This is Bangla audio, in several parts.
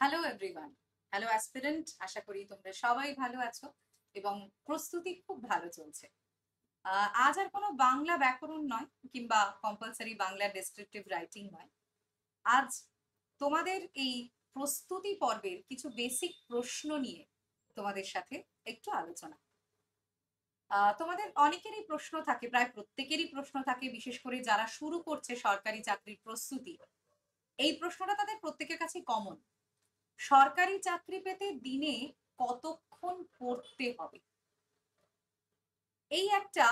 Hello everyone, hello aspirant. আশা করি তোমরা সবাই ভালো আছো এবং প্রস্তুতি খুব ভালো চলছে। আজ আর কোনো বাংলা ব্যাকরণ নয় কিংবা কম্পালসারি বাংলা ডেসক্রিপটিভ রাইটিং নয়। আজ তোমাদের এই প্রস্তুতি পর্বের কিছু বেসিক প্রশ্ন নিয়ে তোমাদের সাথে একটু আলোচনা। তোমাদের অনেকেরই প্রশ্ন থাকে, প্রায় প্রত্যেকেরই প্রশ্ন থাকে, বিশেষ করে যারা শুরু করছে সরকারি চাকরির প্রস্তুতি। এই প্রশ্নটা তাদের প্রত্যেকের কাছে কমন। সরকারি চাকরি পেতে দিনে কতক্ষণ পড়তে হবে? এই একটা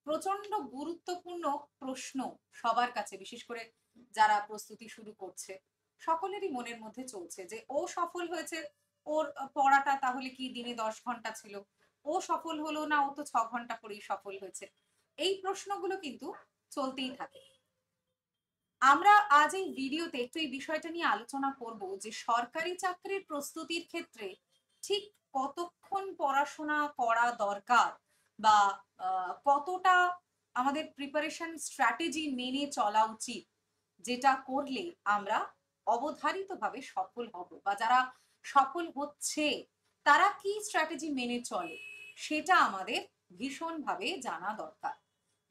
প্রচন্ড গুরুত্বপূর্ণ প্রশ্ন সবার কাছে, বিশেষ করে যারা প্রস্তুতি শুরু করছে। সকলেরই মনের মধ্যে চলছে যে ও সফল হয়েছে, ওর পড়াটা তাহলে কি দিনে 10 ঘন্টা ছিল? ও সফল হলো না, ও তো 6 ঘন্টা পড়েই সফল হয়েছে। এই প্রশ্নগুলো কিন্তু চলতেই থাকে। আমরা আজ এই ভিডিওতে একটু এই বিষয়টা নিয়ে আলোচনা করব যে সরকারি চাকরির প্রস্তুতির ক্ষেত্রে ঠিক কতক্ষণ পড়াশোনা করা দরকার, বা কতটা আমাদের প্রিপারেশন স্ট্র্যাটেজি মেনে চলা উচিত, যেটা করলে আমরা অবধারিতভাবে সফল হব, বা যারা সফল হচ্ছে তারা কি স্ট্র্যাটেজি মেনে চলে সেটা আমাদের ভীষণভাবে জানা দরকার।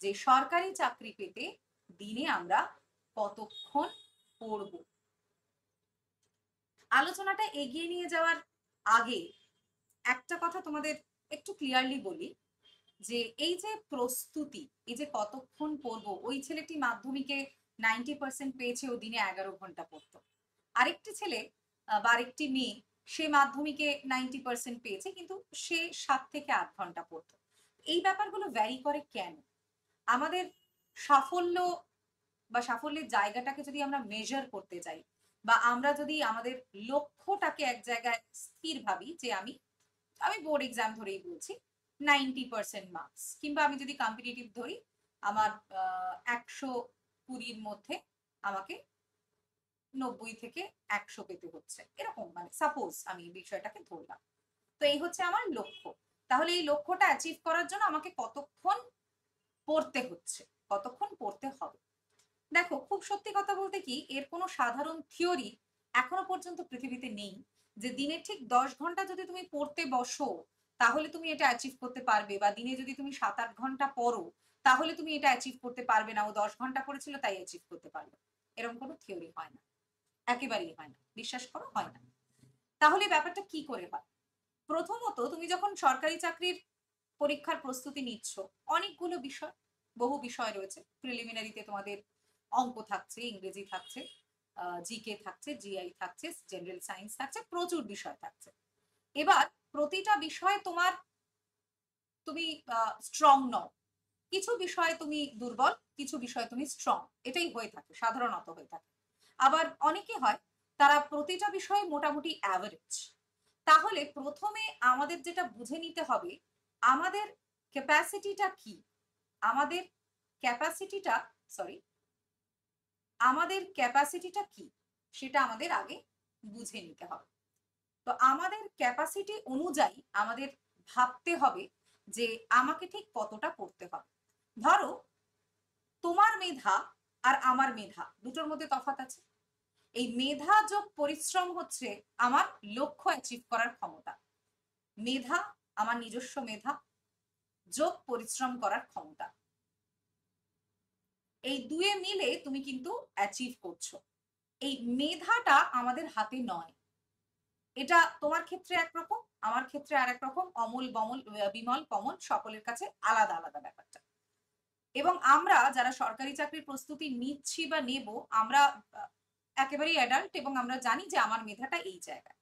যে সরকারি চাকরি পেতে দিনে আমরা কতক্ষণ পড়ব। আলোচনাটা এগিয়ে নিয়ে যাওয়ার আগে একটা কথা তোমাদের একটু ক্লিয়ারলি বলি, যে এই যে প্রস্তুতি, এই যে কতক্ষণ পড়বো, ওই ছেলেটি মাধ্যমিকে 90% পেয়েছে, ও দিনে 11 ঘন্টা পড়তো। আরেকটি ছেলে বা আরেকটি মেয়ে, সে মাধ্যমিকে 90% পেয়েছে, কিন্তু সে 7 থেকে 8 ঘন্টা পড়তো। এই ব্যাপারগুলো ভ্যারি করে কেন? আমাদের সাফল্য বা সাফল্যের জায়গাটাকে যদি আমরা মেজার করতে যাই, বা আমরা যদি আমাদের লক্ষ্যটাকে এক জায়গায় স্থির ভাবি যে আমি আমি বোর্ড এক্সাম ধরেই বলছি, 90% মার্কস, কিংবা আমি যদি কম্পিটিটিভ ধরি, আমার 120-র মধ্যে আমাকে 90 থেকে 100 পেতে হচ্ছে, এরকম মানে সাপোজ আমি এই বিষয়টাকে ধরলাম। তো এই হচ্ছে আমার লক্ষ্য। তাহলে এই লক্ষ্যটা অ্যাচিভ করার জন্য আমাকে কতক্ষণ পড়তে হচ্ছে, কতক্ষণ পড়তে হবে? দেখো, খুব সত্যি কথা বলতে কি, এর কোনো সাধারণ থিওরি এখনো পর্যন্ত পৃথিবীতে নেই যে দিনে ঠিক 10 ঘন্টা যদি তুমি পড়তে বসো তাহলে তুমি এটা অ্যাচিভ করতে পারবে, বা দিনে যদি তুমি 7-8 ঘন্টা পড়ো তাহলে তুমি এটা অ্যাচিভ করতে পারবে না, ও 10 ঘন্টা পড়েছিল তাই অ্যাচিভ করতে পারবে। এরকম কোনো থিওরি হয় না, একেবারেই হয় না, বিশ্বাস করো, হয় না। তাহলে ব্যাপারটা কি করে হয়? প্রথমত, তুমি যখন সরকারি চাকরির পরীক্ষার প্রস্তুতি নিচ্ছ, অনেকগুলো বিষয়, বহু বিষয় রয়েছে। প্রিলিমিনারিতে তোমাদের অঙ্ক থাকছে, ইংরেজি থাকছে, জিকে থাকছে, জিআই থাকছে, জেনারেল সায়েন্স থাকছে, প্রচুর বিষয় থাকছে। এবার প্রতিটা বিষয়ে তুমি স্ট্রং নও, কিছু বিষয়ে তুমি দুর্বল, কিছু বিষয়ে তুমি স্ট্রং, এটাই হয়ে থাকে, সাধারণত হয়ে থাকে। আবার অনেকে হয় তারা প্রতিটা বিষয়ে মোটামুটি অ্যাভারেজ। তাহলে প্রথমে আমাদের যেটা বুঝে নিতে হবে, আমাদের ক্যাপাসিটিটা কি, আমাদের ক্যাপাসিটিটা সরি আমাদের ক্যাপাসিটিটা কি সেটা আমাদের আগে বুঝে নিতে হবে। তো আমাদের ক্যাপাসিটি অনুযায়ী আমাদের ভাবতে হবে যে আমাকে ঠিক কতটা পড়তে হবে। ধরো, তোমার মেধা আর আমার মেধা দুটোর মধ্যে তফাৎ আছে। এই মেধা যোগ পরিশ্রম হচ্ছে আমার লক্ষ্য অ্যাচিভ করার ক্ষমতা। মেধা, আমার নিজস্ব মেধা যোগ পরিশ্রম করার ক্ষমতা, এই দুয়ে মিলে তুমি কিন্তু অ্যাচিভ করছো। এই মেধাটা আমাদের হাতে নয়। এটা তোমার ক্ষেত্রে একরকম, আমার ক্ষেত্রে আর এক রকম, অমল বমল বিমল কমল সকলের কাছে আলাদা আলাদা ব্যাপারটা। এবং আমরা যারা সরকারি চাকরির প্রস্তুতি নিচ্ছি বা নেব, আমরা একেবারেই অ্যাডাল্ট, এবং আমরা জানি যে আমার মেধাটা এই জায়গায়,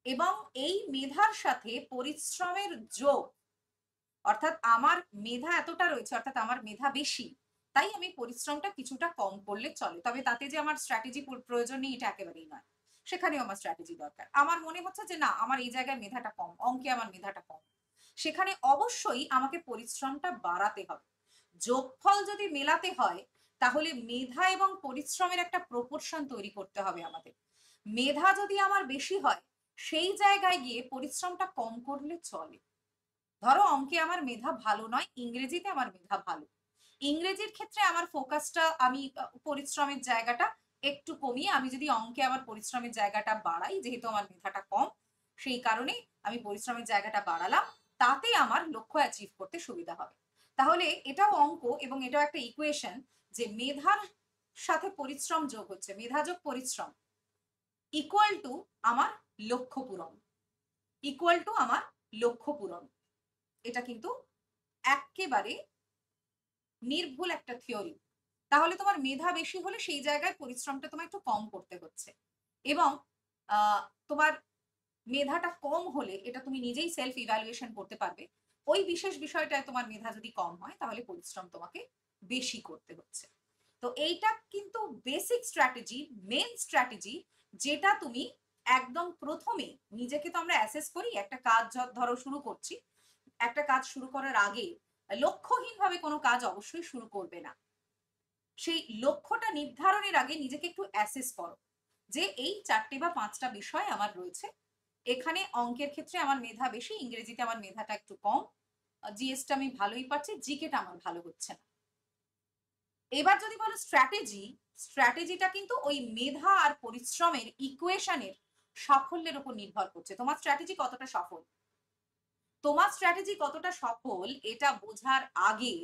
এবং এই মেধার সাথে পরিশ্রমের যোগ, অর্থাৎ আমার মেধা এতটা রয়েছে, অর্থাৎ আমার মেধা বেশি, তাই আমি পরিশ্রমটা কিছুটা কম করলে চলে। তবে তাতে যে আমার স্ট্র্যাটেজি প্রয়োজন নেই এটা একেবারেই নয়, সেখানেও আমার স্ট্র্যাটেজি দরকার। আমার মনে হচ্ছে যে না, আমার এই জায়গায় মেধাটা কম, অঙ্কে আমার মেধাটা কম, সেখানে অবশ্যই আমাকে পরিশ্রমটা বাড়াতে হবে। যোগফল যদি মেলাতে হয় তাহলে মেধা এবং পরিশ্রমের একটা প্রপোর্শন তৈরি করতে হবে আমাদের। মেধা যদি আমার বেশি হয়, সেই জায়গায় গিয়ে পরিশ্রমটা কম করলে চলে। ধরো, অঙ্কে আমার মেধা ভালো নয়, ইংরেজিতে আমার মেধা ভালো, ইংরেজির ক্ষেত্রে আমার ফোকাসটা, আমি পরিশ্রমের জায়গাটা একটু কমিয়ে আমি যদি অঙ্কে আমার পরিশ্রমের জায়গাটা বাড়াই, যেহেতু আমার মেধাটা কম, সেই কারণে আমি পরিশ্রমের জায়গাটা বাড়ালাম, তাতে আমার লক্ষ্য অ্যাচিভ করতে সুবিধা হবে। তাহলে এটাও অঙ্ক এবং এটাও একটা ইকুয়েশন যে মেধার সাথে পরিশ্রম যোগ হচ্ছে, মেধা যোগ পরিশ্রম ইকুয়াল টু আমার লক্ষ্য পূরণ, ইকুয়াল টু আমার লক্ষ্য পূরণ। এটা কিন্তু এক্কেবারে নির্ভুল একটা থিওরি। তাহলে তোমার মেধা বেশি হলে সেই জায়গায় পরিশ্রমটা তোমার একটু কম করতে হচ্ছে, এবং তোমার মেধাটা কম হলে এটা তুমি নিজেই সেলফ ইভ্যালুয়েশন করতে পারবে। ওই বিশেষ বিষয়টায় তোমার মেধা যদি কম হয় তাহলে পরিশ্রম তোমাকে বেশি করতে হচ্ছে। তো এইটা কিন্তু বেসিক স্ট্র্যাটেজি, মেন স্ট্র্যাটেজি, যেটা তুমি একদম প্রথমে নিজেকে তো আমরা অ্যাসেস করি, একটা কাজ ধরো শুরু করছি, একটা কাজ শুরু করার আগে লক্ষ্যহীনভাবে কোনো কাজ অবশ্যই শুরু করবে না। সেই লক্ষ্যটা নির্ধারণের আগে নিজেকে একটু অ্যাসেস করো যে এই 4টে বা 5টা বিষয় আমার রয়েছে। এখানে অঙ্কের ক্ষেত্রে আমার মেধা বেশি, ইংরেজিতে আমার মেধাটা একটু কম, জিএসটা আমি ভালোই পারছি, জিকেটা আমার ভালো হচ্ছে না। এবার যদি বলো স্ট্র্যাটেজি, স্ট্র্যাটেজিটা কিন্তু ওই মেধা আর পরিশ্রমের ইকুয়েশনের সাফল্যের উপর নির্ভর করছে। তোমার স্ট্র্যাটেজি কতটা সফল, তোমার স্ট্র্যাটেজি কতটা সফল এটা বোঝার আগে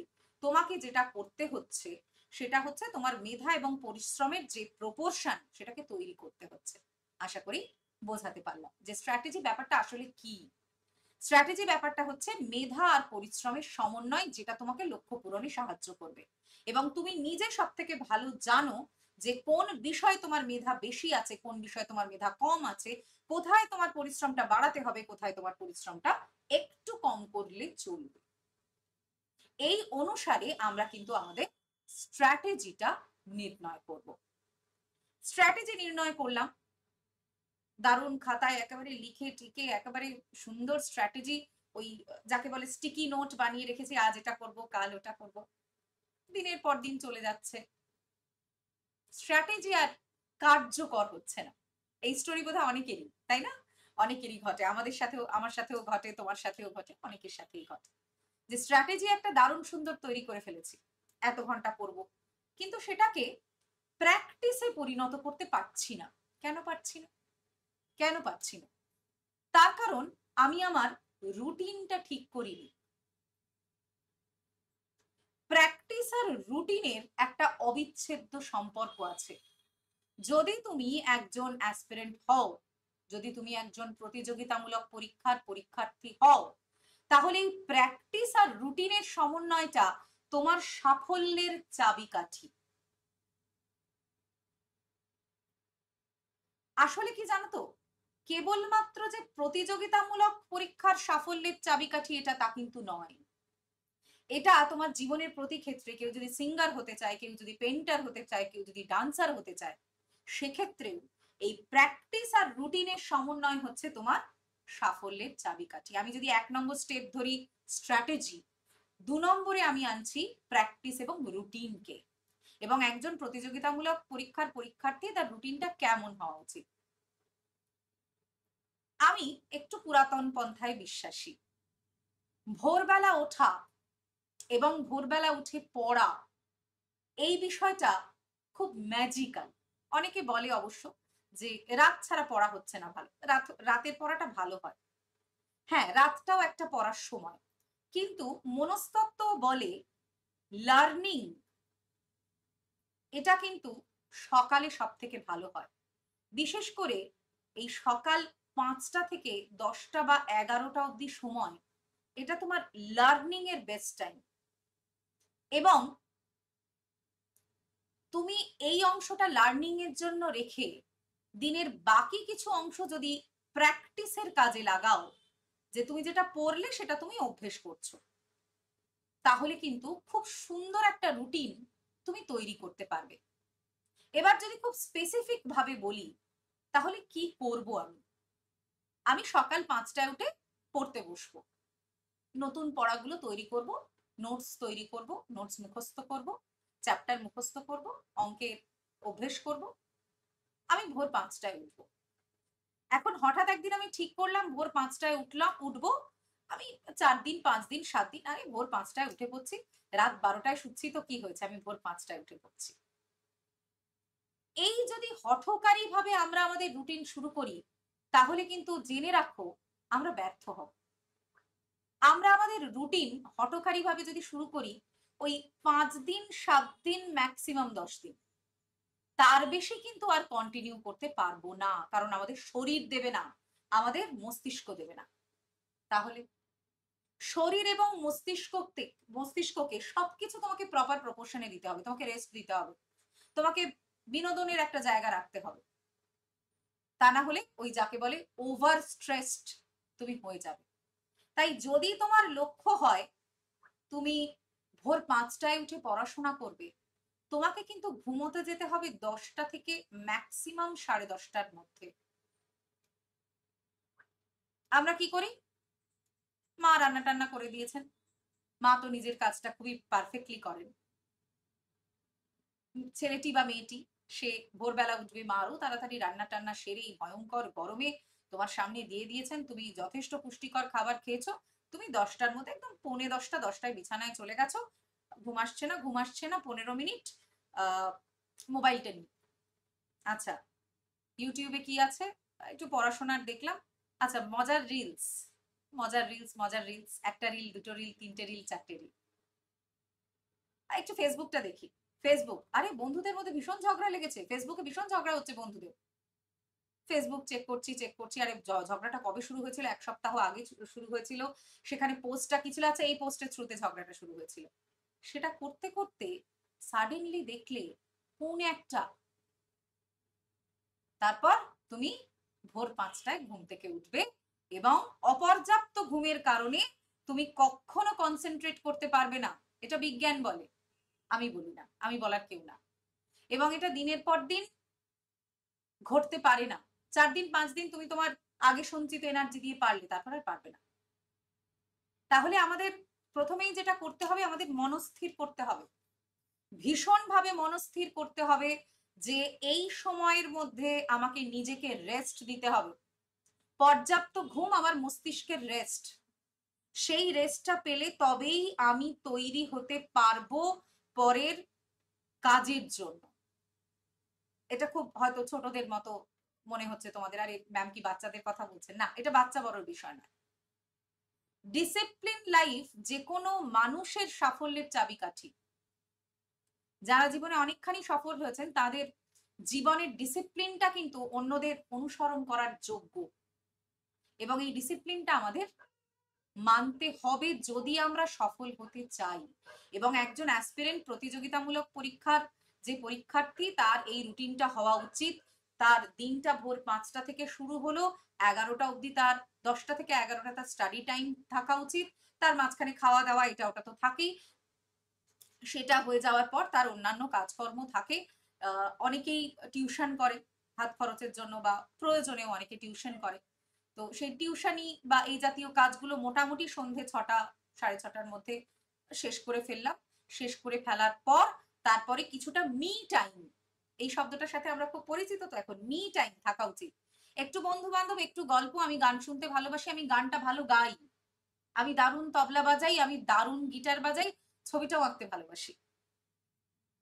তোমাকে যেটা করতে হচ্ছে সেটা হচ্ছে তোমার মেধা এবং পরিশ্রমের যে প্রপোর্শন সেটাকে তৈরি করতে হচ্ছে। আশা করি বোঝাতে পারলাম যে স্ট্র্যাটেজি ব্যাপারটা আসলে কি। স্ট্র্যাটেজি ব্যাপারটা হচ্ছে মেধা আর পরিশ্রমের সমন্বয়, যেটা তোমাকে লক্ষ্য পূরণে সাহায্য করবে, এবং তুমি নিজে সব থেকে ভালো জানো যে কোন বিষয়ে তোমার মেধা বেশি আছে, কোন বিষয়ে তোমার মেধা কম আছে, কোথায় তোমার পরিশ্রমটা বাড়াতে হবে, কোথায় তোমার পরিশ্রমটা একটু কম করলে চলবে। এই অনুসারে আমরা কিন্তু আমাদের স্ট্র্যাটেজিটা নির্ণয় করব। স্ট্র্যাটেজি নির্ণয় করলাম, দারুণ খাতায় একেবারে লিখে টিকে একেবারে সুন্দর স্ট্র্যাটেজি, ওই যাকে বলে স্টিকি নোট বানিয়ে রেখেছি, আজ এটা করব কাল ওটা করব, দিনের পর দিন চলে যাচ্ছে, স্ট্র্যাটেজি আর কার্যকর হচ্ছে না। এই স্টোরি বোধহয় অনেকেরই, তাই না? অনেকেরই ঘটে, আমাদের সাথেও, আমার সাথেও ঘটে, তোমার সাথেও ঘটে, অনেকের সাথেই ঘটে যে স্ট্র্যাটেজি একটা দারুণ সুন্দর তৈরি করে ফেলেছি, এত ঘন্টা পড়বো, কিন্তু সেটাকে প্র্যাকটিসে পরিণত করতে পারছি না। কেন পারছি না? কেন পারছি না? তার কারণ আমি আমার রুটিনটা ঠিক করিনি। প্র্যাকটিস আর রুটিনের একটা অবিচ্ছেদ্য সম্পর্ক আছে। যদি তুমি একজন অ্যাসপিরেন্ট হও, যদি তুমি একজন প্রতিযোগিতামূলক পরীক্ষার পরীক্ষার্থী হও, তাহলে এই প্র্যাকটিস আর রুটিনের সমন্বয়টা তোমার সাফল্যের চাবিকাঠি। আসলে কি জানো তো, কেবলমাত্র যে প্রতিযোগিতামূলক পরীক্ষার সাফল্যের চাবিকাঠি এটা তা কিন্তু নয়। এটা তোমার জীবনের প্রতি ক্ষেত্রে, কেউ যদি সিঙ্গার হতে চায়, কেউ যদি পেন্টার হতে চায়, কেউ যদি ডান্সার হতে চায়, সেক্ষেত্রেও এই প্র্যাকটিস আর রুটিনের সমন্বয় হচ্ছে তোমার সাফল্যের চাবিকাঠি। আমি যদি 1 নম্বর স্টেপ ধরি স্ট্র্যাটেজি, 2 নম্বরে আমি আনছি প্র্যাকটিস এবং রুটিনকে। এবং একজন প্রতিযোগিতামূলক পরীক্ষার পরীক্ষার্থী তার রুটিনটা কেমন হওয়া উচিত। আমি একটু পুরাতন পন্থায় বিশ্বাসী। ভোরবেলা ওঠা এবং ভোরবেলা উঠে পড়া, এই বিষয়টা খুব ম্যাজিক্যাল। অনেকে বলে অবশ্য যে রাত ছাড়া পড়া হচ্ছে না ভালো, রাতের পড়াটা ভালো হয়। হ্যাঁ, রাতটাও একটা পড়ার সময়, কিন্তু মনস্তত্ত্ব বলে লার্নিং এটা কিন্তু সকালে সব থেকে ভালো হয়। বিশেষ করে এই সকাল 5টা থেকে 10টা বা 11টা অব্দি সময়, এটা তোমার লার্নিং এর বেস্ট টাইম। এবং তুমি এই অংশটা লার্নিং এর জন্য রেখে দিনের বাকি কিছু অংশ যদি প্র্যাকটিসের কাজে লাগাও, যে তুমি যেটা পড়লে সেটা তুমি অভ্যেস করছো, তাহলে কিন্তু খুব সুন্দর একটা রুটিন তুমি তৈরি করতে পারবে। এবার যদি খুব স্পেসিফিক ভাবে বলি, তাহলে কি করব আমি? আমি সকাল 5টায় উঠে পড়তে বসবো, নতুন পড়াগুলো তৈরি করব, নোটস তৈরি করব, নোটস মুখস্থ করব, চ্যাপ্টার মুখস্থ করব, অঙ্কের অভ্যেস করব। আমি ভোর 5টায় উঠবো। এখন হঠাৎ একদিন আমি ঠিক করলাম ভোর 5টায় উঠবো, আমি 4 দিন 5 দিন 7 দিন আরে ভোর 5টায় উঠে পড়ছি, রাত 12টায় শুচ্ছি তো কি হয়েছে, আমি ভোর 5টায় উঠে পড়ছি। এই যদি হঠকারী ভাবে আমরা আমাদের রুটিন শুরু করি, তাহলে কিন্তু জেনে রাখো আমরা ব্যর্থ হব। আমরা আমাদের রুটিন হঠকারী ভাবে যদি শুরু করি, ওই ৫ দিন, ৭ দিন, ম্যাক্সিমাম ১০ দিন। তার বেশি কিন্তু আর কন্টিনিউ করতে পারবো না। কারণ আমাদের শরীর দেবে না, আমাদের মস্তিষ্ক দেবে না। তাহলে শরীর এবং মস্তিষ্ককে সবকিছু তোমাকে প্রপার প্রপোর্শন এ দিতে হবে। তোমাকে রেস্ট দিতে হবে। তোমাকে বিনোদনের একটা জায়গা রাখতে হবে। তা না হলে ওই যাকে বলে ওভার স্ট্রেসড তুমি হয়ে যাবে। তাই যদি তোমার লক্ষ্য হয় তুমি ভোর ৫ টায় উঠে পড়াশোনা করবে, তোমাকে কিন্তু ঘুমোতে যেতে হবে ১০টা থেকে ম্যাক্সিমাম ১০:৩০ র মধ্যে। আমরা কি করি? মা রান্না-টান্না করে দিয়েছেন। মা তো নিজের কাজটা খুবই পারফেক্টলি করেন। ছেলেটি বা মেয়েটি সে ভোরবেলা উঠবে, মা আরো তাড়াতাড়ি রান্না-টান্না সেরে এই ভয়ঙ্কর গরমে তোমার সামনে দিয়ে দিয়েছেন। তুমি যথেষ্ট পুষ্টিকর খাবার খেয়েছো। তুমি ১০ টার মধ্যে একদম ১:৪০ ১০ টায় বিছানায় চলে গেছো। ঘুম আসছে না ১৫ মিনিট আ মোবাইলটা নিয়ে। আচ্ছা, YouTube এ কি আছে? একটু পড়াশোনার দেখলাম। আচ্ছা, মজার রিলস। ১ টা রিল, ২ টো রিল, ৩ টে রিল, ৪ টে রিল। একটু Facebook টা দেখি। Facebook, আরে বন্ধুদের মধ্যে ভীষণ ঝগড়া লেগেছে। Facebook এ ভীষণ ঝগড়া হচ্ছে বন্ধুদের। Facebook চেক করছি। আরে ঝগড়াটা কবে শুরু হয়েছিল? ১ সপ্তাহ আগে শুরু হয়েছিল। সেখানে পোস্টটা কি ছিল? আচ্ছা, এই পোস্টের থ্রুতে ঝগড়াটা শুরু হয়েছিল। সেটা করতে সাডেনলি দেখলে পৌনে ১টা। তারপর তুমি ভোর ৫ টায় ঘুম থেকে উঠবে এবং অপর্যাপ্ত ঘুমের কারণে তুমি কক্ষনো কনসেনট্রেট করতে পারবে না। এটা বিজ্ঞান বলে। আমি বলি না। আমি বলার কেউ না। এবং এটা দিনের পর দিন ঘটতে পারে না। ৪ দিন ৫ দিন তুমি তোমার আগে সঞ্চিত এনার্জি দিয়ে পারলে, তারপর আর পারবে না। তাহলে আমাদের ১ম এই যেটা করতে হবে আমাদের মনস্থির করতে হবে। ভীষণভাবে মনস্থির করতে হবে যে এই সময়ের মধ্যে আমাকে নিজেকে রেস্ট দিতে হবে। পর্যাপ্ত ঘুম আমার মস্তিষ্কের রেস্ট। সেই রেস্টটা পেলে তবেই আমি তৈরি হতে পারবো পরের কাজের জন্য। এটা খুব হয়তো ছোটদের মতো মনে হচ্ছে তোমাদের। আরে ম্যাম কি বাচ্চাদের কথা বলছেন? না, এটা বাচ্চা বড়র বিষয় নয়। ডিসিপ্লিন লাইফ যেকোনো মানুষের সাফল্যের চাবিকাঠি। যারা জীবনে অনেকখানি সফল হয়েছেন তাদের জীবনের ডিসিপ্লিনটা কিন্তু অন্যদের অনুসরণ করার যোগ্য। এবং এই ডিসিপ্লিনটা আমাদের মানতে হবে যদি আমরা সফল হতে চাই। এবং একজন অ্যাসপিরেন্ট প্রতিযোগিতামূলক পরীক্ষার যে পরীক্ষার্থী তার এই রুটিনটা হওয়া উচিত। তার দিনটা ভোর ৫টা থেকে শুরু হলো, ১১টা অবধি তার ১০টা থেকে ১১টা তার স্টাডি টাইম থাকা উচিত। তার মাঝখানে খাওয়া-দাওয়া এটা ওটা তো থাকেই। সেটা হয়ে যাওয়ার পর তার অন্যান্য কাজকর্ম থাকে। আ অনেকেই টিউশন করে হাত খরচের জন্য বা প্রয়োজনেও অনেকে টিউশন করে। তো সেই টিউশনি বা এই জাতীয় কাজগুলো মোটামুটি সন্ধে ৬টা ৬:৩০ র মধ্যে শেষ করে ফেললাম। শেষ করে ফেলার পর তারপরে কিছুটা মি টাইম, এই শব্দটার সাথে আমরা খুব পরিচিত তো এখন। মি টাইম থাকা উচিত। একটু বন্ধু-বান্ধব, একটু গল্প। আমি গান শুনতে ভালোবাসি। আমি গানটা ভালো গাই। আমি দারুণ তবলা বাজাই, আমি দারুণ গিটার বাজাই, ছবিটাও আঁকতে ভালোবাসি।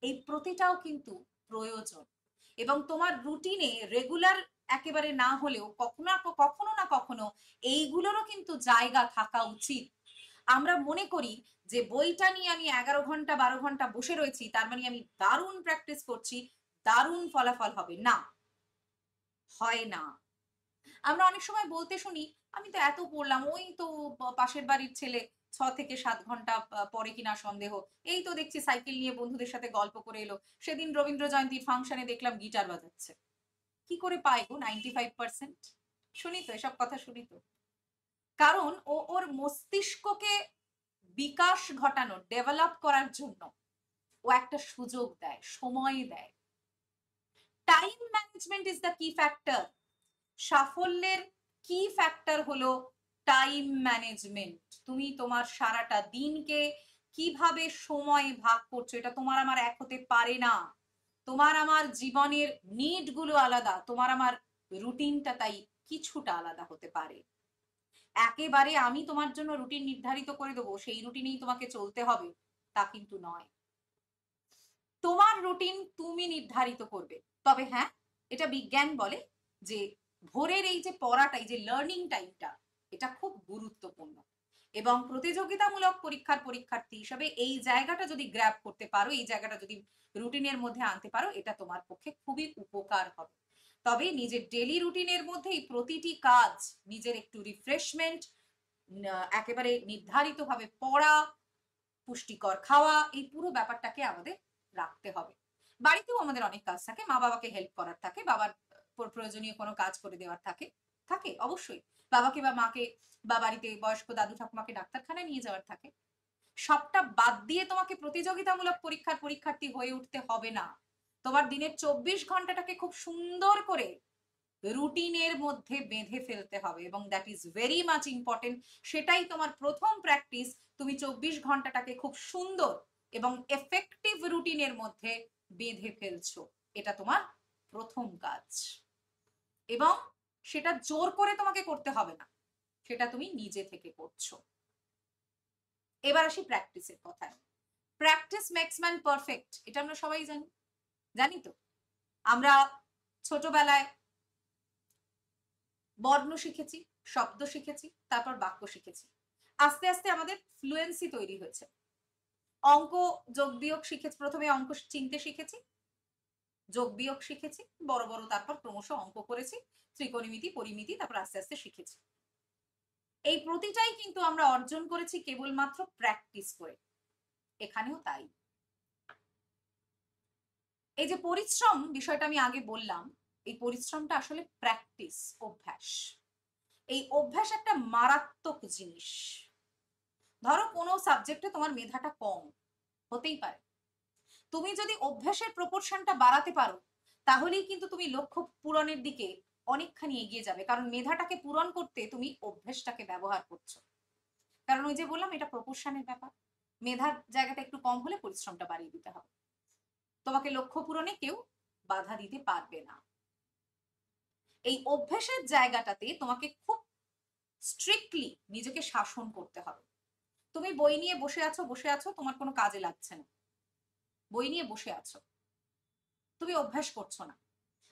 এই প্রতিটাও কিন্তু প্রয়োজন। এবং তোমার রুটিনে রেগুলার একেবারে না হলেও কখনো না কখনো এইগুলোরও কিন্তু জায়গা থাকা উচিত। আমরা মনে করি যে বইটা নিয়ে আমি ১১ ঘন্টা ১২ ঘন্টা বসে রয়েছি তার মানে আমি দারুণ প্র্যাকটিস করছি, দারুণ ফলাফল হবে। না, হয় না। আমরা অনেক সময় বলতে শুনি, "আমি তো এত পড়লাম, ওই তো পাশের বাড়ির ছেলে ৬ থেকে ৭ ঘন্টা পড়ে কিনা সন্দেহ। এই তো দেখছি সাইকেল নিয়ে বন্ধুদের সাথে গল্প করে এলো। সেদিন রবীন্দ্র জয়ন্তীর ফাংশনে দেখলাম গিটার বাজাচ্ছে।" কি করে পায় গো ৯৫%? শুনি তো, এসব কথা শুনি তো। কারণ ও ওর মস্তিষ্ককে বিকাশ ঘটানোর, ডেভেলপ করার জন্য ও একটা সুযোগ দেয়, সময় দেয়। টাইম ম্যানেজমেন্ট ইস দ্য কি ফ্যাক্টর। সাফল্যের কি ফ্যাক্টর হলো টাইম ম্যানেজমেন্ট। তুমি তোমার সারাটা দিনকে কিভাবে সময় ভাগ করছো, এটা তোমার আমার এক হতে পারে না। তোমার আমার জীবনের নিড গুলো আলাদা, তোমার আমার রুটিনটা তাই কিছুটা আলাদা হতে পারে। একেবারে আমি তোমার জন্য রুটিন নির্ধারিত করে দেবো, সেই রুটিনেই তোমাকে চলতে হবে, তা কিন্তু নয়। তোমার রুটিন তুমি নির্ধারিত করবে। তবে হ্যাঁ, এটা বিজ্ঞান বলে যে ভোরের এই যে পড়াটা, এই যে লার্নিং টাইমটা, এটা খুব গুরুত্বপূর্ণ। এবং প্রতিযোগিতামূলক পরীক্ষার পরীক্ষার্থী হিসাবে এই জায়গাটা যদি গ্র্যাব করতে পারো, এই জায়গাটা যদি রুটিনের মধ্যে আনতে পারো, এটা তোমার পক্ষে খুবই উপকার হবে। তবে নিজের ডেলি রুটিনের মধ্যেই প্রতিটি কাজ, নিজের একটু রিফ্রেশমেন্ট, একেবারে নির্ধারিতভাবে পড়া, পুষ্টিকর খাওয়া, এই পুরো ব্যাপারটাকে আমাদের রাখতে হবে। বাড়িতেও আমাদের অনেক কাজ থাকে, মা বাবাকে হেল্প করার থাকে, বাবার প্রয়োজনীয় কোনো কাজ করে দেওয়ার থাকে, থাকে অবশ্যই। বাবাকে বা মাকে বা বাড়িতে বয়স্ক দাদু ঠাকুমাকে ডাক্তারখানায় নিয়ে যাওয়ার থাকে। সবটা বাদ দিয়ে তোমাকে প্রতিযোগিতামূলক পরীক্ষার পরীক্ষার্থী হয়ে উঠতে হবে না। তোমার দিনের 24 ঘন্টাটাকে খুব সুন্দর করে রুটিনের মধ্যে বেঁধে ফেলতে হবে, এবং that is very much important. সেটাই তোমার প্রথম প্র্যাকটিস। তুমি 24 ঘন্টাটাকে খুব সুন্দর এবং এফেক্টিভ রুটিনের মধ্যে বেঁধে ফেলছো, এটা তোমার প্রথম কাজ। এবং সেটা জোর করে তোমাকে করতে হবে না, সেটা তুমি নিজে থেকে করছো। এবার আসি প্র্যাকটিসের কথায়। প্র্যাকটিস মেক্স ম্যান পারফেক্ট, এটা আমরা সবাই জানি, জানি তো। আমরা ছোটবেলায় বর্ণ শিখেছি, শব্দ শিখেছি, তারপর বাক্য শিখেছি। আস্তে আস্তে আমাদের ফ্লুয়েন্সি তৈরি হয়েছে। অঙ্ক যোগ বিয়োগ শিখেছি, প্রথমে অঙ্ক চিনতে শিখেছি, যোগ বিয়োগ শিখেছি, বড় বড় তারপর ক্রমশ অঙ্ক করেছি, ত্রিকোণমিতি, পরিমিতি, তারপর আস্তে আস্তে শিখেছি। এই প্রতিটাই কিন্তু আমরা অর্জন করেছি কেবলমাত্র প্র্যাকটিস করে। এখানেও তাই। এই যে পরিশ্রম বিষয়টা আমি আগে বললাম, এই পরিশ্রমটা আসলে প্র্যাকটিস, অভ্যাস। এই অভ্যাস একটা মারাত্মক জিনিস। ধরো কোনো সাবজেক্টে তোমার মেধাটা কম, হতেই পারে। তুমি যদি অভ্যাসের প্রপোর্শনটা বাড়াতে পারো, তাহলেই কিন্তু তুমি লক্ষ্য পূরণের দিকে অনেকখানি এগিয়ে যাবে। কারণ মেধাটাকে পূরণ করতে তুমি অভ্যাসটাকে ব্যবহার করছো। কারণ ওই যে বললাম, এটা প্রপোর্শনের ব্যাপার। মেধার জায়গাটা একটু কম হলে পরিশ্রমটা বাড়িয়ে দিতে হবে। তোমাকে লক্ষ্য পূরণে কেউ বাধা দিতে পারবে না। এই অভ্যাসের জায়গাটাতে তোমাকে খুব স্ট্রিক্টলি নিজেকে শাসন করতে হবে। তুমি বই নিয়ে বসে আছো, তোমার কোনো কাজে লাগছে না, বই নিয়ে বসে আছো, তুমি অভ্যাস করছো না।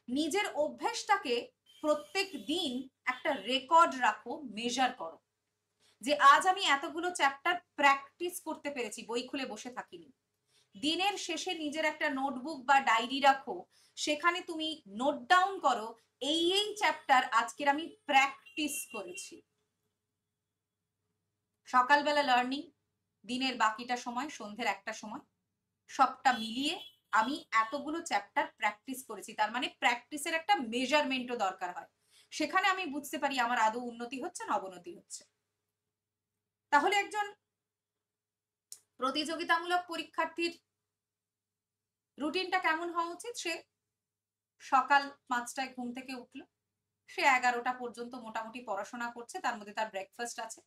নিজের অভ্যাসটাকে প্রত্যেক দিন একটা রেকর্ড রাখো, মেজার করো, যে আজ আমি এতগুলো চ্যাপ্টার প্র্যাকটিস করতে পেরেছি, বই খুলে বসে থাকিনি। দিনের শেষে নিজের একটা নোটবুক বা ডায়েরি রাখো, সেখানে তুমি নোট ডাউন করো, এই এই চ্যাপ্টার আজকের আমি প্র্যাকটিস করেছি। সকালবেলা লার্নিং, দিনের বাকিটা সময়, সন্ধ্যের একটা সময়, সবটা মিলিয়ে আমি এতগুলো চ্যাপ্টার প্র্যাকটিস করেছি। তার মানে প্র্যাকটিসের একটা মেজারমেন্টও দরকার হয়। সেখানে আমি বুঝতে পারি আমার আদৌ উন্নতি হচ্ছে না অবনতি হচ্ছে। তাহলে একজন প্রতিযোগিতামূলক পরীক্ষার্থীর রুটিনটা কেমন হওয়া উচিত? সে সকাল 5টায় ঘুম থেকে উঠলো, সে 11টা পর্যন্ত মোটামুটি পড়াশোনা করছে, তার মধ্যে তার ব্রেকফাস্ট আছে,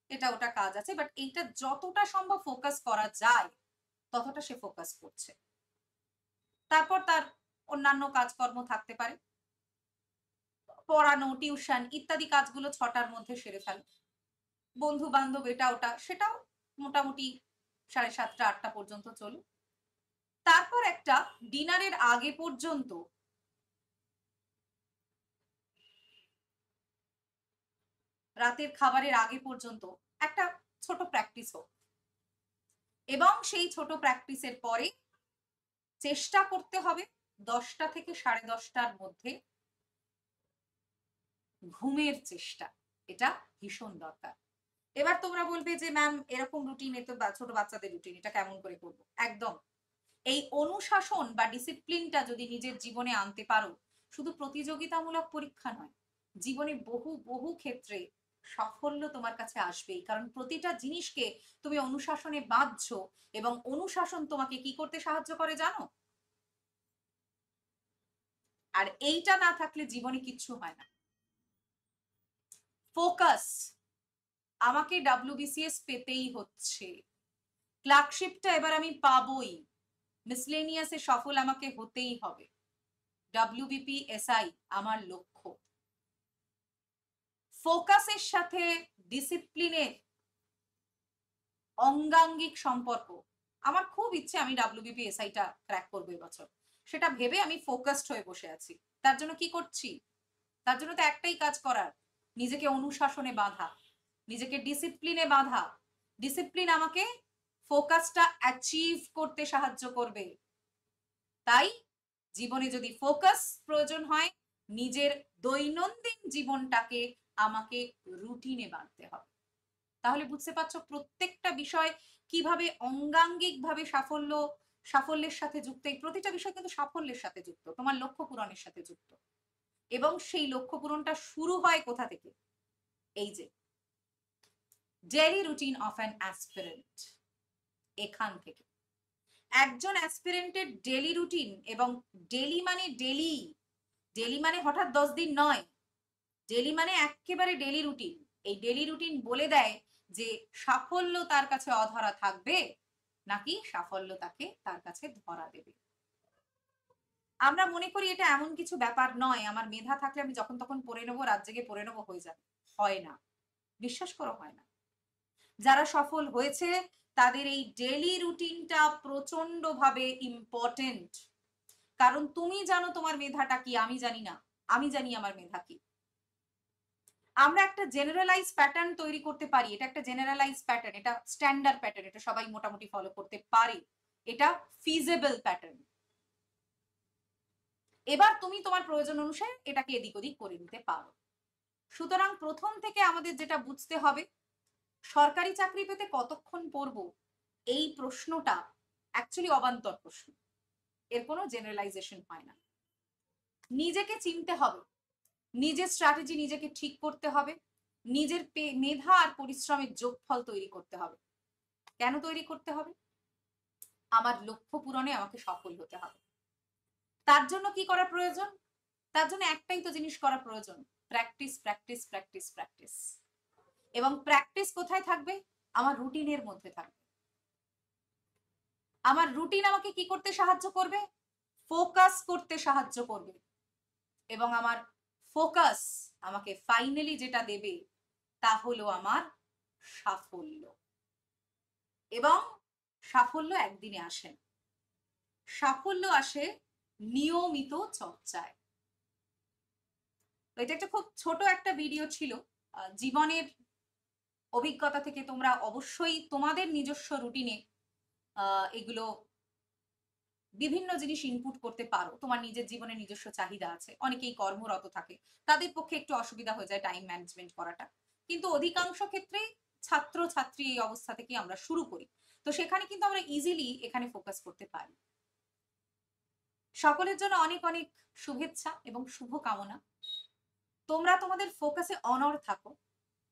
এটা ওটা কাজ আছে, বাট এইটা যতটা সম্ভব ফোকাস করা যায় ততটা সে ফোকাস করছে। তারপর তার অন্যান্য কাজকর্ম থাকতে পারে, পড়ানো, টিউশন ইত্যাদি কাজগুলো 6টার মধ্যে সেরে ফেলে। বন্ধু বান্ধব এটা ওটা, সেটাও মোটামুটি 7:30 8টা পর্যন্ত চলে। তারপর একটা ডিনারের আগে পর্যন্ত রাতের খাবারের আগে পর্যন্ত একটা ছোট প্র্যাকটিস হোক, এবং সেই ছোট প্র্যাকটিসের পরে চেষ্টা করতে হবে 10টা থেকে 10:30টার মধ্যে ঘুমের চেষ্টা। এটা ভীষণ দরকার। এবার তোমরা বলবে যে ম্যাম এরকম রুটিন, এ তো ছোট বাচ্চাদের রুটিন, এটা কেমন করে করবো? একদম এই অনুশাসন বা ডিসিপ্লিনটা যদি নিজের জীবনে আনতে পারো, শুধু প্রতিযোগিতামূলক পরীক্ষা নয়, জীবনে বহু বহু ক্ষেত্রে সাফল্য তোমার কাছে আসবেই। কারণ প্রতিটা জিনিসকে তুমি অনুশাসনে বাঁধছো, এবং অনুশাসন তোমাকে কি করতে সাহায্য করে জানো? আর এইটা না থাকলে জীবনে কিচ্ছু হয় না। ফোকাস। আমাকে WBCS পেতেই হচ্ছে, ক্লার্কশিপটা এবার আমি পাবোই, মিসলেনিয়াসে সফল আমাকে হতেই হবে, WBPSI আমার লক্ষ্য। ফোকাসের সাথে ডিসিপ্লিনের অঙ্গাঙ্গিক সম্পর্ক। আমার খুব ইচ্ছে আমি WBPSI-টা ক্র্যাক করবো এবছর। সেটা ভেবে আমি ফোকাসড হয়ে বসে আছি। তার জন্য কি করছি? তার জন্য তো একটাই কাজ করার, নিজেকে অনুশাসনে বাঁধা, নিজেকে ডিসিপ্লিনে বাঁধা। ডিসিপ্লিন আমাকে ফোকাসটা অ্যাচিভ করতে সাহায্য করবে। তাই জীবনে যদি ফোকাস প্রয়োজন হয়, নিজের দৈনন্দিন জীবনটাকে আমাকে রুটিনে বাঁধতে হবে। তাহলে বুঝতে পারছো প্রত্যেকটা বিষয় কিভাবে অঙ্গাঙ্গিকভাবে সাফল্যের সাথে যুক্ত। এই প্রতিটা বিষয় কিন্তু সাফল্যের সাথে যুক্ত, তোমার লক্ষ্য পূরণের সাথে যুক্ত। এবং সেই লক্ষ্য পূরণটা শুরু হয় কোথা থেকে? এই যে daily routine of an aspirant, এখান থেকে। একজন অ্যাসপিরেন্টের ডেইলি রুটিন, এবং ডেইলি মানে ডেইলি, ডেইলি মানে হঠাৎ 10 দিন নয়, ডেইলি মানে একেবারে ডেইলি রুটিন। এই ডেইলি রুটিন বলে দেয় যে সাফল্য তার কাছে অধরা থাকবে নাকি সাফল্য তাকে তার কাছে ধরা দেবে। আমরা মনে করি এটা এমন কিছু ব্যাপার নয়, আমার মেধা থাকলে আমি যখন তখন পড়ে নেবো, রাত জেগে পড়ে নেবো, হয়ে যাবে। হয় না, বিশ্বাস করো হয় না। যারা সফল হয়েছে তাদের এই ডেইলি রুটিনটা প্রচন্ড ভাবে ইম্পর্টেন্ট। কারণ তুমি জানো তোমার মেধাটা কি, আমি জানি না। আমি জানি আমার মেধা কি। আমরা একটা জেনারেলাইজ প্যাটার্ন তৈরি করতে পারি, এটা একটা জেনারেলাইজ প্যাটার্ন, এটা স্ট্যান্ডার্ড প্যাটার্ন, এটা সবাই মোটামুটি ফলো করতে পারে, এটা ফিজেবল প্যাটার্ন। এবার তুমি তোমার প্রয়োজন অনুসারে এটাকে এদিক ওদিক করে নিতে পারো। সুতরাং প্রথম থেকে আমাদের যেটা বুঝতে হবে, সরকারি চাকরি পেতে কতক্ষণ পড়বো, এই প্রশ্নটা অ্যাকচুয়ালি অবান্তর প্রশ্ন, এর কোনো জেনারেলাইজেশন হয় না। নিজেকে চিনতে হবে, নিজের স্ট্র্যাটেজি নিজেকে ঠিক করতে হবে, নিজের মেধা আর পরিশ্রমের যোগফল তৈরি করতে হবে। কেন তৈরি করতে হবে? আমার লক্ষ্য পূরণে আমাকে সফল হতে হবে। তার জন্য কি করা প্রয়োজন? তার জন্য একটাই তো জিনিস করা প্রয়োজন, প্র্যাকটিস প্র্যাকটিস প্র্যাকটিস প্র্যাকটিস। এবং প্র্যাকটিস কোথায় থাকবে? আমার রুটিনের মধ্যে থাকবে। আমার রুটিন আমাকে কি করতে সাহায্য করবে? ফোকাস করতে সাহায্য করবে। এবং আমার ফোকাস আমাকে ফাইনালি যেটা দেবে তা হলো আমার সাফল্য। এবং সাফল্য একদিনে আসে না, সাফল্য আসে নিয়মিত চর্চায়। এটা একটা খুব ছোট একটা ভিডিও ছিল, জীবনের অভিজ্ঞতা থেকে তোমরা অবশ্যই তোমাদের নিজস্ব রুটিনে এগুলো বিভিন্ন জিনিস ইনপুট করতে পারো। তোমার নিজের জীবনে নিজস্ব চাহিদা আছে, অনেকেই কর্মরত থাকে, তাদের পক্ষে একটু অসুবিধা হয়ে যায় টাইম ম্যানেজমেন্ট করাটা। কিন্তু অধিকাংশ ক্ষেত্রেই ছাত্র ছাত্রী এই অবস্থা থেকে আমরা শুরু করি, তো সেখানে কিন্তু আমরা ইজিলি এখানে ফোকাস করতে পারি। সকলের জন্য অনেক অনেক শুভেচ্ছা এবং শুভ কামনা। তোমরা তোমাদের ফোকাসে অনড় থাকো,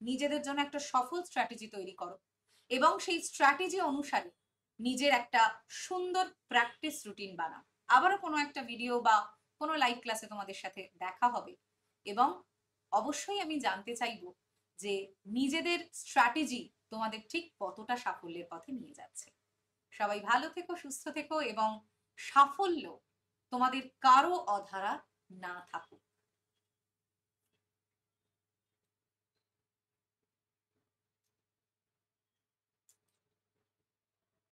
নিজেদের জন্য একটা সফল স্ট্র্যাটেজি তৈরি করো, এবং সেই স্ট্র্যাটেজি অনুসারে নিজের একটা সুন্দর প্র্যাকটিস রুটিন বানাও। আবারও কোনো একটা ভিডিও বা কোনো লাইভ ক্লাসে তোমাদের সাথে দেখা হবে, এবং অবশ্যই আমি জানতে চাইবো যে নিজেদের স্ট্র্যাটেজি তোমাদের ঠিক কতটা সাফল্যের পথে নিয়ে যাচ্ছে। সবাই ভালো থেকো, সুস্থ থেকো, এবং সাফল্য তোমাদের কারো অধারা না থাকুক।